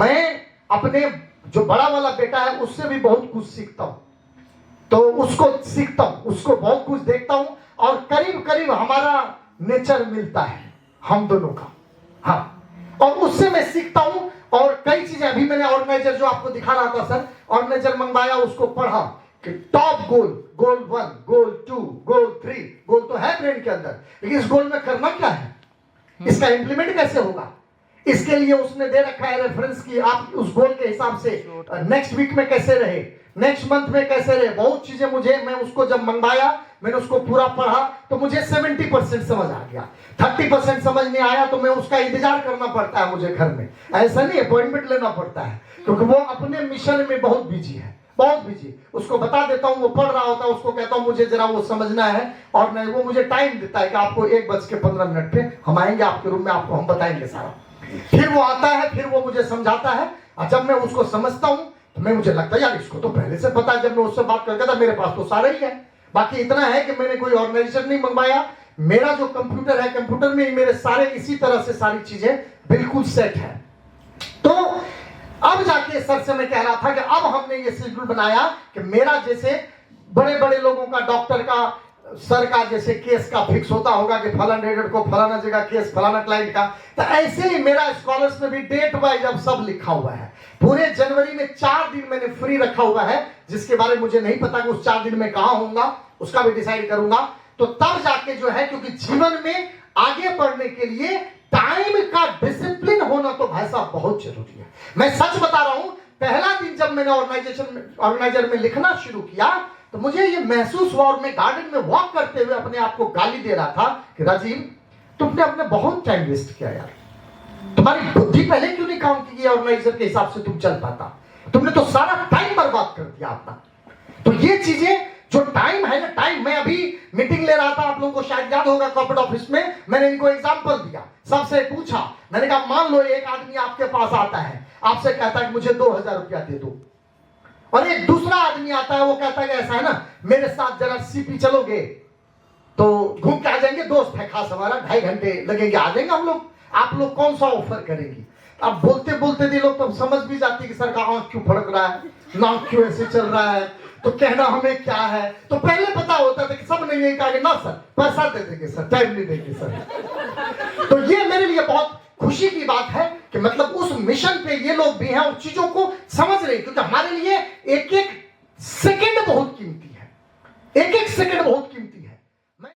मैं अपने जो बड़ा वाला बेटा है उससे भी बहुत कुछ सीखता हूं, तो उसको सीखता हूं, उसको बहुत कुछ देखता हूं और करीब करीब हमारा नेचर मिलता है हम दोनों का। हाँ, और उससे मैं सीखता हूं और कई चीजें। अभी मैंने ऑर्गेनाइजर जो आपको दिखा रहा था सर, ऑर्गेनाइजर मंगवाया, उसको पढ़ा कि टॉप गोल, गोल 1, गोल 2, गोल 3, गोल तो है ब्रेन के अंदर, लेकिन इस गोल में करना क्या है, इसका इंप्लीमेंट कैसे होगा, इसके लिए उसने दे रखा है रेफरेंस की आप उस गोल के हिसाब से नेक्स्ट वीक में कैसे रहे, नेक्स्ट मंथ में कैसे रहे, बहुत चीजें मुझे, मैं उसको जब मंगवाया मैंने उसको पूरा पढ़ा तो मुझे 70% समझ आ गया, 30% समझ नहीं आया तो मैं उसका इंतजार करना पड़ता है मुझे घर में, ऐसा नहीं अपॉइंटमेंट लेना पड़ता है क्योंकि वो अपने मिशन में बहुत बिजी है, बहुत बिजी। उसको बता देता हूं, वो पढ़ रहा होता है, उसको कहता हूं मुझे जरा वो समझना है और नहीं, वो मुझे टाइम देता है कि आपको 1:15 पे हम आएंगे आपके रूम में, आपको हम बताएंगे सारा। फिर वो आता है, फिर वो मुझे समझाता है और जब मैं उसको समझता हूं तो मैं, मुझे लगता है यार इसको तो पहले से पता है, जब मैं उससे बात करता था मेरे पास तो सारा ही है। बाकी इतना है कि मैंने कोई ऑर्गेनाइजेशन नहीं मंगवाया, मेरा जो कंप्यूटर है, कंप्यूटर में ही मेरे सारे इसी तरह से सारी चीजें बिल्कुल सेट है। तो अब जाके सर से मैं कह रहा था कि अब हमने ये शेड्यूल बनाया कि मेरा जैसे बड़े बड़े लोगों का, डॉक्टर का, सर का जैसे केस का फिक्स होता होगा कि फलाना डेट को फलाना जगह केस, फलाना क्लाइंट का, तो ऐसे ही मेरा स्कॉलर्स में भी डेट वाइज अब सब लिखा हुआ है। पूरे जनवरी में 4 दिन मैंने फ्री रखा हुआ है, जिसके बारे में मुझे नहीं पता कि उस 4 दिन में कहां होऊंगा, उसका भी डिसाइड करूंगा। तो तब जाके जो है, क्योंकि जीवन में आगे बढ़ने के लिए टाइम का डिसिप्लिन होना तो भाई साहब बहुत जरूरी है। मैं सच बता रहा हूं, पहला दिन जब मैंने ऑर्गेनाइजर में लिखना शुरू किया तो मुझे ये महसूस हुआ, और मैं गार्डन में वॉक करते हुए अपने आप को गाली दे रहा था कि राजीव तुमने अपने बहुत टाइम वेस्ट किया यार, तुम्हारी बुद्धि पहले क्यों नहीं काम की, ऑर्गेनाइजर के हिसाब से तुम चल पाता, तुमने तो सारा टाइम बर्बाद कर दिया अपना। तो ये चीजें जो टाइम है ना, टाइम, मैं अभी मीटिंग ले रहा था, आप लोगों को शायद याद होगा कॉर्पोरेट ऑफिस में, मैंने इनको एग्जांपल दिया, सबसे पूछा, मैंने कहा मान लो एक आदमी आपके पास आता है, आपसे कहता है कि मुझे 2000 रुपया दे दो, और एक दूसरा आदमी आता है, वो कहता है कि ऐसा है ना, मेरे साथ जरा सीपी चलोगे तो घूम के आ जाएंगे, दोस्त है खास हमारा, 2.5 घंटे लगेंगे, आ जाएंगे हम लोग, आप लोग कौन सा ऑफर करेंगे। अब बोलते बोलते भी लोग तो समझ भी जाती कि सर का आंख क्यों फड़क रहा है, नाक क्यों ऐसे चल रहा है, तो कहना हमें क्या है। तो पहले पता होता था कि सब ने यही कहा कि ना सर पैसा दे देंगे सर, टाइम नहीं देंगे सर। तो ये मेरे लिए बहुत खुशी की बात है कि मतलब उस मिशन पे ये लोग भी हैं और चीजों को समझ रहे हैं, क्योंकि हमारे लिए एक एक सेकंड बहुत कीमती है, एक एक सेकंड बहुत